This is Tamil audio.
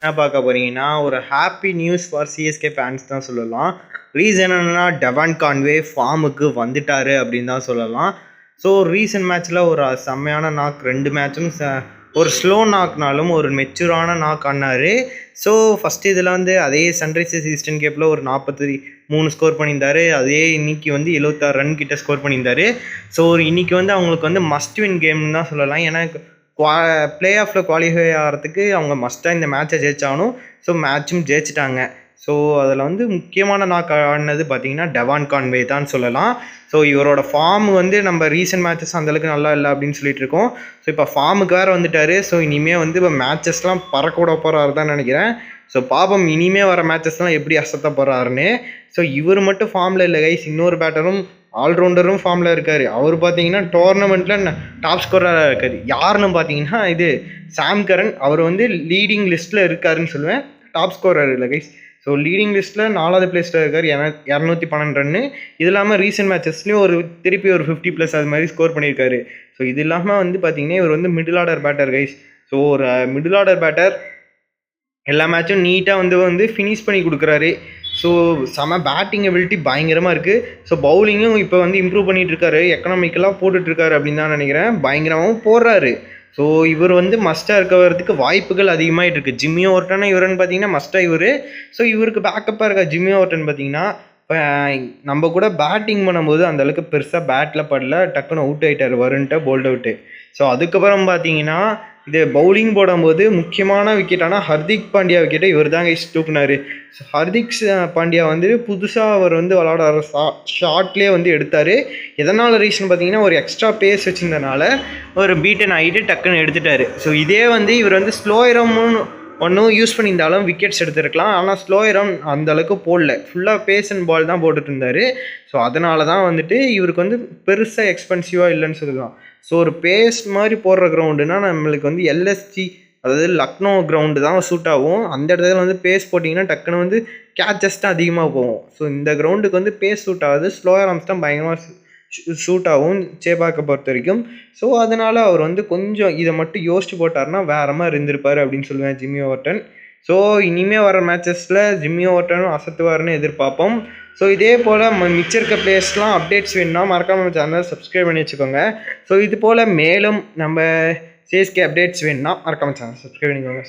என்ன பார்க்க போறீங்கன்னா, ஒரு happy news for CSK fans தான் சொல்லலாம். ரீசன் என்னன்னா, டெவான் கான்வே ஃபார்முக்கு வந்துட்டாரு அப்படின்னு தான் சொல்லலாம். ஸோ ரீசன்ட் மேட்ச்சில் ஒரு செம்மையான நாக் 2 மேட்சும் ஒரு ஸ்லோ நாக்னாலும் ஒரு மெச்சூரான நாக் ஆனார். ஸோ ஃபஸ்ட்டு இதில் வந்து அதே சன்ரைசர்ஸ் ஈஸ்டர்ன் கேப்பில் ஒரு 43 ஸ்கோர் பண்ணியிருந்தார். அதே இன்னைக்கு வந்து 76 ரன் கிட்ட ஸ்கோர் பண்ணியிருந்தார். ஸோ இன்னைக்கு வந்து அவங்களுக்கு வந்து மஸ்ட் வின் கேம்னு தான் சொல்லலாம். ஏன்னா பிளே ஆஃபில் குவாலிஃபை ஆகிறதுக்கு அவங்க மஸ்ட்டாக இந்த மேட்சை ஜெயிச்சாகணும். ஸோ மேட்சும் ஜெயிச்சிட்டாங்க. ஸோ அதில் வந்து முக்கியமான நாக் ஆடினது பார்த்தீங்கன்னா டெவான் கான்வே தான் சொல்லலாம். ஸோ இவரோட ஃபார்ம் வந்து நம்ம ரீசன்ட் மேட்சஸ் அந்தளவுக்கு நல்லா இல்லை அப்படின்னு சொல்லிட்டு இருக்கோம். ஸோ இப்போ ஃபார்முக்கு வேறு வந்துட்டார். ஸோ இனிமேல் வந்து இப்போ மேட்சஸ்லாம் பறக்கூட போகிறாரு தான் நினைக்கிறேன். ஸோ பாப்போம் இனிமேல் வர மேட்சஸ்லாம் எப்படி அசத்த போகிறாருன்னு. ஸோ இவர் மட்டும் ஃபார்மில் இல்லை கைஸ், இன்னொரு பேட்டரும் ஆல்ரவுண்டரும் ஃபார்மில் இருக்கார். அவர் பார்த்தீங்கன்னா டோர்னமெண்ட்டில் டாப் ஸ்கோராக இருக்கார். யாருன்னு பார்த்தீங்கன்னா இது சாம் கரன். அவர் வந்து லீடிங் லிஸ்ட்டில் இருக்காருன்னு சொல்லுவேன், டாப் ஸ்கோரர் இல்லை கைஸ். ஸோ லீடிங் லிஸ்ட்டில் 4வது பிளேஸில் இருக்கார், 212 ரன்னு. இது இல்லாமல் ரீசெண்ட் மேட்சஸ்லேயும் திருப்பி ஒரு 50+ அது மாதிரி ஸ்கோர் பண்ணியிருக்காரு. ஸோ இது இல்லாமல் வந்து பார்த்தீங்கன்னா இவர் வந்து middle order batter guys. So ஒரு மிடில் ஆர்டர் பேட்டர் எல்லா மேட்சும் நீட்டாக வந்து ஃபினிஷ் பண்ணி கொடுக்குறாரு. ஸோ செம பேட்டிங் எபிலிட்டி பயங்கரமாக இருக்குது. ஸோ பவுலிங்கும் இப்போ வந்து இம்ப்ரூவ் பண்ணிகிட்ருக்காரு, எக்கனாமிக்கலாக போட்டுட்ருக்காரு அப்படின்னு தான் நினைக்கிறேன். பயங்கரமாகவும் போடுறாரு. ஸோ இவர் வந்து மஸ்ட்டாக இருக்கிறதுக்கு வாய்ப்புகள் அதிகமாகிட்டு இருக்குது. ஜிம்மி ஓவர்டனா இவருன்னு பார்த்தீங்கன்னா மஸ்ட்டாக இவர். ஸோ இவருக்கு பேக்கப்பாக இருக்கா ஜிம்மி ஓவர்டன் பார்த்தீங்கன்னா, இப்போ நம்ம கூட பேட்டிங் பண்ணும்போது அந்தளவுக்கு பெருசாக பேட்டில் படல, டக்குன்னு அவுட் ஆகிட்டார், வருண்ட்ட போல்ட் அவுட்டு. ஸோ அதுக்கப்புறம் பார்த்தீங்கன்னா இது பவுலிங் போடும்போது முக்கியமான விக்கெட்டான ஹர்திக் பாண்டியா விக்கெட்டை இவர் தாங்க தூக்குனார். ஸோ ஹர்திக் பாண்டியா வந்து புதுசாக அவர் வந்து விளாட ஷார்ட்லேயே வந்து எடுத்தார். எதனால் ரீசன் பார்த்தீங்கன்னா ஒரு எக்ஸ்ட்ரா பேஸ் வச்சுருந்தனால ஒரு பீட்டன் ஆகிட்டு டக்குன்னு எடுத்துட்டார். ஸோ இதே வந்து இவர் வந்து ஸ்லோயரம்னு ஒன்றும் யூஸ் பண்ணியிருந்தாலும் விக்கெட்ஸ் எடுத்துருக்கலாம். ஆனால் ஸ்லோயரம் அந்தளவுக்கு போடல, ஃபுல்லாக பேஸ் அண்ட் பால் தான் போட்டுட்டு இருந்தார். ஸோ அதனால தான் வந்துட்டு இவருக்கு வந்து பெருசாக எக்ஸ்பென்சிவாக இல்லைன்னு சொல்லலாம். ஸோ ஒரு பேஸ் மாதிரி போடுற கிரவுண்டுனா நம்மளுக்கு வந்து எல்எஸ்ஜி, அதாவது லக்னோ கிரவுண்டு தான் சூட் ஆகும். அந்த இடத்துல வந்து பேஸ் போட்டிங்கன்னா டக்குன்னு வந்து கேட்சஸ் தான் அதிகமாக போகும். ஸோ இந்த கிரவுண்டுக்கு வந்து பேஸ் சூட் ஆகுது, ஸ்லோயர் ஆர்ம்ஸ் தான் பயங்கரமாக ஷூட் ஆகும் சேப்பாக்கை பொறுத்த வரைக்கும். ஸோ அதனால் அவர் வந்து கொஞ்சம் இதை மட்டும் யோசிச்சு போட்டார்னா வேறு மாதிரி இருந்திருப்பார் அப்படின்னு சொல்லுவேன் ஜிம்மி ஓவர்டன். ஸோ இனிமேல் வர மேட்சஸில் ஜிம்மி ஓவர்டனும் அசத்துவார்னு எதிர்பார்ப்போம். ஸோ இதே போல் மிச்சம் இருக்க பிளேயர்ஸ்லாம் அப்டேட்ஸ் வேணும்னா மறக்காமல் சேனல் சப்ஸ்கிரைப் பண்ணி வச்சுக்கோங்க. ஸோ இது போல் மேலும் நம்ம சிஎஸ்கே அப்டேட்ஸ் வேணும்னா மறக்காமல் சேனல் சப்ஸ்கிரைப் பண்ணிக்கோங்க.